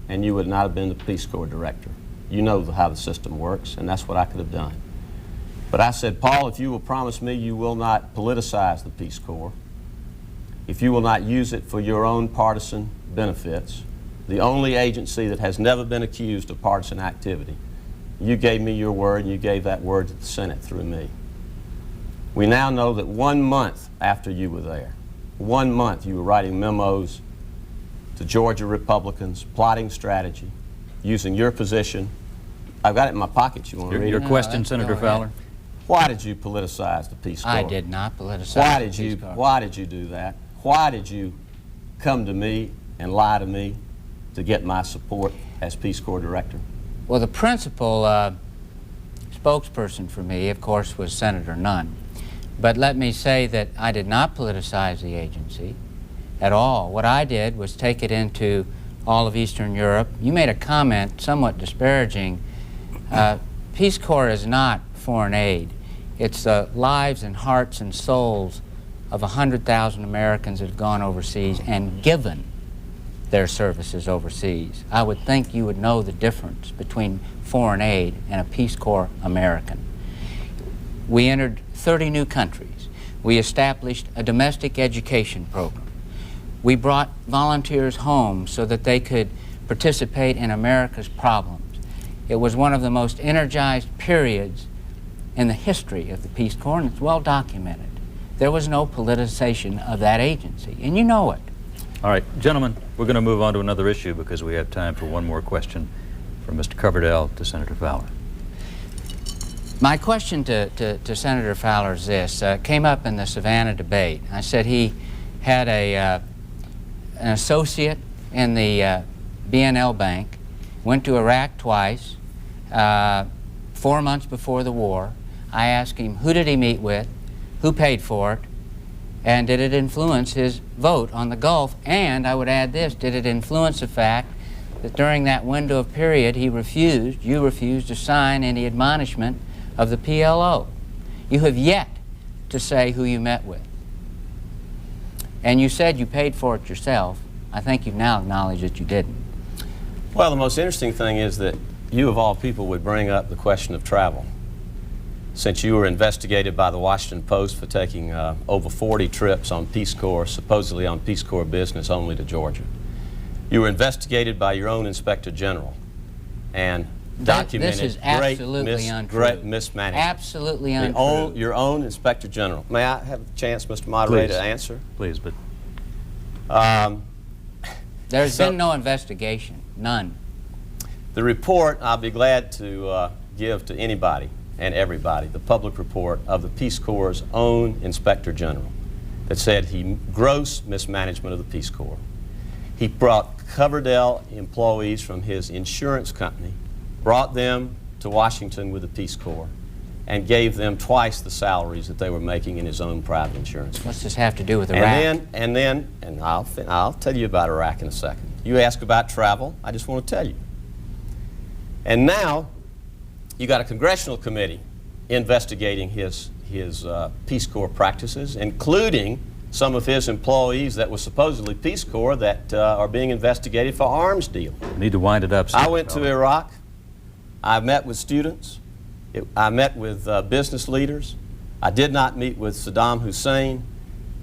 and you would not have been the Peace Corps director. You know how the system works, and that's what I could have done. But I said, Paul, if you will promise me you will not politicize the Peace Corps, if you will not use it for your own partisan benefits, the only agency that has never been accused of partisan activity, you gave me your word, and you gave that word to the Senate through me. We now know that 1 month after you were there, 1 month you were writing memos to Georgia Republicans, plotting strategy, using your position. I've got it in my pocket. You want to read your it? question, Senator Fowler? Why did you politicize the Peace Corps? I did not politicize the Peace Corps. Why did you do that? Why did you come to me and lie to me to get my support as Peace Corps director? Well, the principal spokesperson for me, of course, was Senator Nunn. But let me say that I did not politicize the agency at all. What I did was take it into all of Eastern Europe. You made a comment somewhat disparaging. Peace Corps is not foreign aid. It's the lives and hearts and souls of 100,000 Americans that have gone overseas and given their services overseas. I would think you would know the difference between foreign aid and a Peace Corps American. We entered 30 new countries. We established a domestic education program. We brought volunteers home so that they could participate in America's problems. It was one of the most energized periods in the history of the Peace Corps, and it's well documented. There was no politicization of that agency, and you know it. All right, gentlemen, we're going to move on to another issue because we have time for one more question from Mr. Coverdell to Senator Fowler. My question to Senator Fowler is this. Came up in the Savannah debate. I said he had an associate in the BNL Bank, went to Iraq twice, 4 months before the war. I asked him, who did he meet with, who paid for it, and did it influence his vote on the Gulf? And I would add this, did it influence the fact that during that window of period you refused to sign any admonishment of the PLO? You have yet to say who you met with. And you said you paid for it yourself. I think you've now acknowledged that you didn't. Well, the most interesting thing is that you of all people would bring up the question of travel, since you were investigated by the Washington Post for taking over 40 trips on Peace Corps, supposedly on Peace Corps business only to Georgia. You were investigated by your own Inspector General and documented this is absolutely untrue. Great mismanagement. Absolutely untrue. Your own Inspector General. May I have a chance, Mr. Moderator, to answer? Please, but... There's been no investigation, none. The report, I'll be glad to give to anybody and everybody, the public report of the Peace Corps' own Inspector General that said gross mismanagement of the Peace Corps. He brought Coverdell employees from his insurance company, brought them to Washington with the Peace Corps, and gave them twice the salaries that they were making in his own private insurance company. What's this have to do with Iraq? And I'll tell you about Iraq in a second. You ask about travel, I just want to tell you. And now, you got a congressional committee investigating his Peace Corps practices, including some of his employees that were supposedly Peace Corps that are being investigated for arms dealing. You need to wind it up. I went to Iraq. I met with students. I met with business leaders. I did not meet with Saddam Hussein.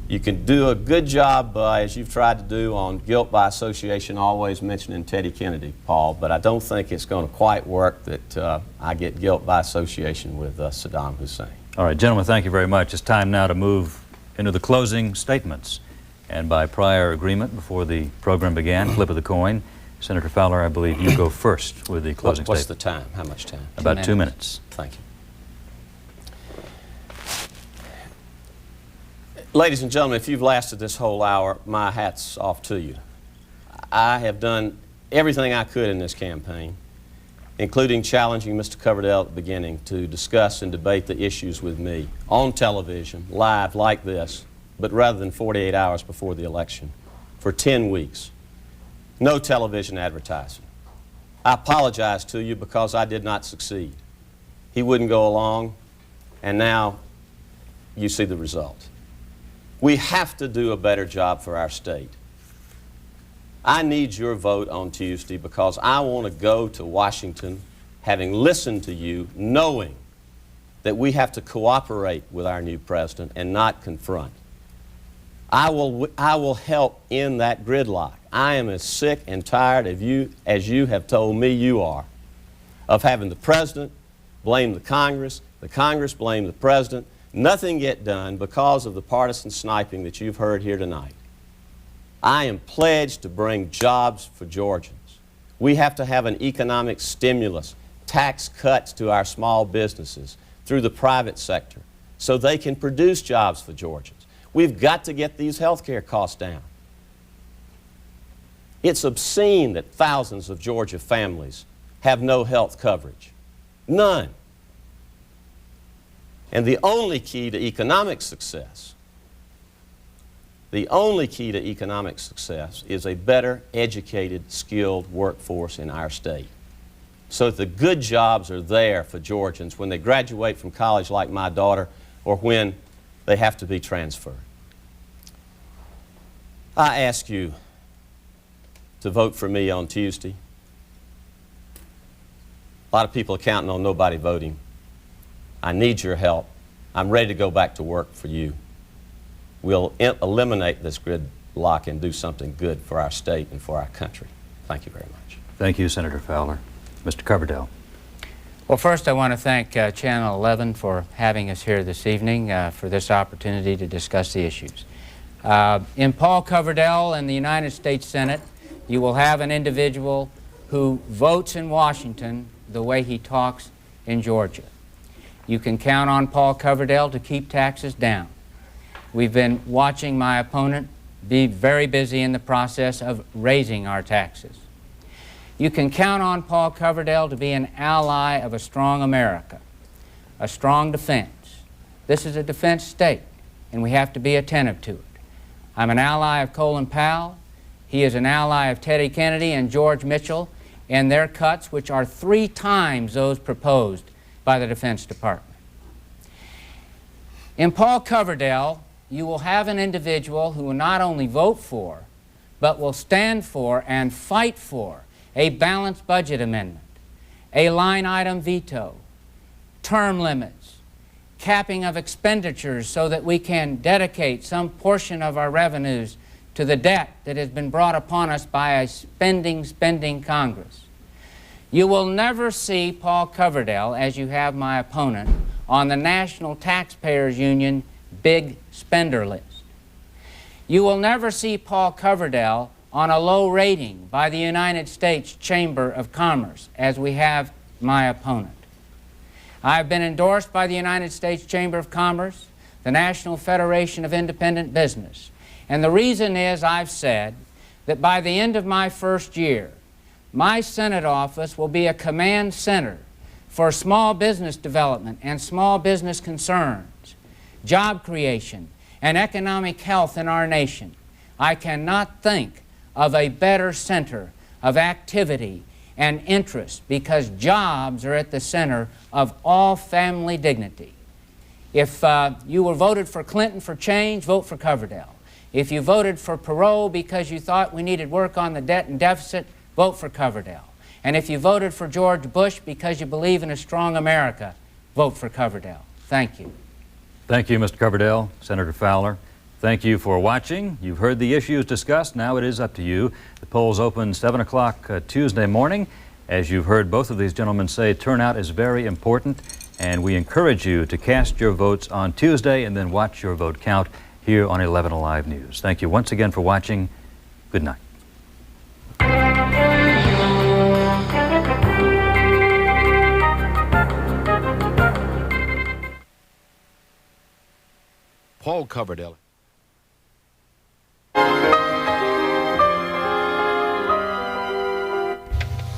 You can do a good job, as you've tried to do, on guilt by association, always mentioning Teddy Kennedy, Paul, but I don't think it's going to quite work that I get guilt by association with Saddam Hussein. All right, gentlemen, thank you very much. It's time now to move into the closing statements. And by prior agreement before the program began, flip of the coin, Senator Fowler, I believe you go first with the closing statement. What's the time? How much time? About 2 minutes. Thank you. Ladies and gentlemen, if you've lasted this whole hour, my hat's off to you. I have done everything I could in this campaign, including challenging Mr. Coverdell at the beginning to discuss and debate the issues with me on television, live like this, but rather than 48 hours before the election, for 10 weeks. No television advertising. I apologize to you because I did not succeed. He wouldn't go along, and now you see the result. We have to do a better job for our state. I need your vote on Tuesday because I want to go to Washington having listened to you, knowing that we have to cooperate with our new president and not confront. I will help end that gridlock. I am as sick and tired of you as you have told me you are, of having the president blame the Congress blame the president, nothing get done because of the partisan sniping that you've heard here tonight. I am pledged to bring jobs for Georgians. We have to have an economic stimulus, tax cuts to our small businesses through the private sector so they can produce jobs for Georgians. We've got to get these health care costs down. It's obscene that thousands of Georgia families have no health coverage. None. And the only key to economic success, the only key to economic success is a better educated, skilled workforce in our state. So that the good jobs are there for Georgians when they graduate from college like my daughter or when they have to be transferred. I ask you to vote for me on Tuesday. A lot of people are counting on nobody voting. I need your help. I'm ready to go back to work for you. We'll eliminate this gridlock and do something good for our state and for our country. Thank you very much. Thank you, Senator Fowler. Mr. Coverdell. Well, first I want to thank Channel 11 for having us here this evening for this opportunity to discuss the issues. In Paul Coverdell in the United States Senate, you will have an individual who votes in Washington the way he talks in Georgia. You can count on Paul Coverdell to keep taxes down. We've been watching my opponent be very busy in the process of raising our taxes. You can count on Paul Coverdell to be an ally of a strong America, a strong defense. This is a defense state, and we have to be attentive to it. I'm an ally of Colin Powell. He is an ally of Teddy Kennedy and George Mitchell and their cuts, which are 3 times those proposed by the Defense Department. In Paul Coverdell, you will have an individual who will not only vote for, but will stand for and fight for a balanced budget amendment, a line item veto, term limits, capping of expenditures so that we can dedicate some portion of our revenues to the debt that has been brought upon us by a spending Congress. You will never see Paul Coverdell, as you have my opponent, on the National Taxpayers Union big spender list. You will never see Paul Coverdell on a low rating by the United States Chamber of Commerce, as we have my opponent. I've been endorsed by the United States Chamber of Commerce, the National Federation of Independent Business, and the reason is I've said that by the end of my first year, my Senate office will be a command center for small business development and small business concerns, job creation, and economic health in our nation. I cannot think of a better center of activity and interest because jobs are at the center of all family dignity. If you were voted for Clinton for change, vote for Coverdell. If you voted for parole because you thought we needed work on the debt and deficit, vote for Coverdell. And if you voted for George Bush because you believe in a strong America, vote for Coverdell. Thank you. Thank you, Mr. Coverdell. Senator Fowler, thank you for watching. You've heard the issues discussed. Now it is up to you. The polls open 7 o'clock Tuesday morning. As you've heard both of these gentlemen say, turnout is very important, and we encourage you to cast your votes on Tuesday and then watch your vote count here on 11 Alive News. Thank you once again for watching. Good night. Paul Coverdell.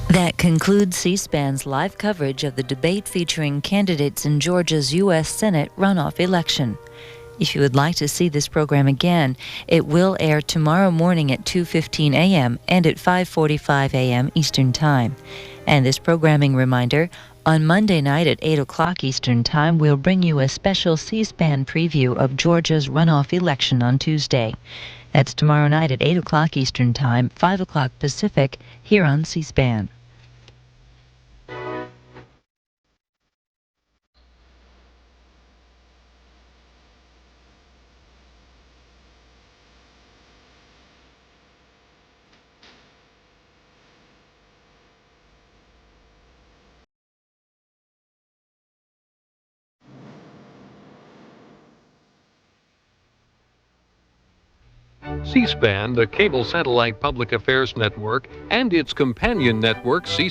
That concludes C-SPAN's live coverage of the debate featuring candidates in Georgia's U.S. Senate runoff election. If you would like to see this program again, it will air tomorrow morning at 2:15 a.m. and at 5:45 a.m. Eastern Time. And this programming reminder, on Monday night at 8 o'clock Eastern Time, we'll bring you a special C-SPAN preview of Georgia's runoff election on Tuesday. That's tomorrow night at 8 o'clock Eastern Time, 5 o'clock Pacific, here on C-SPAN. C-SPAN, the cable satellite public affairs network, and its companion network, C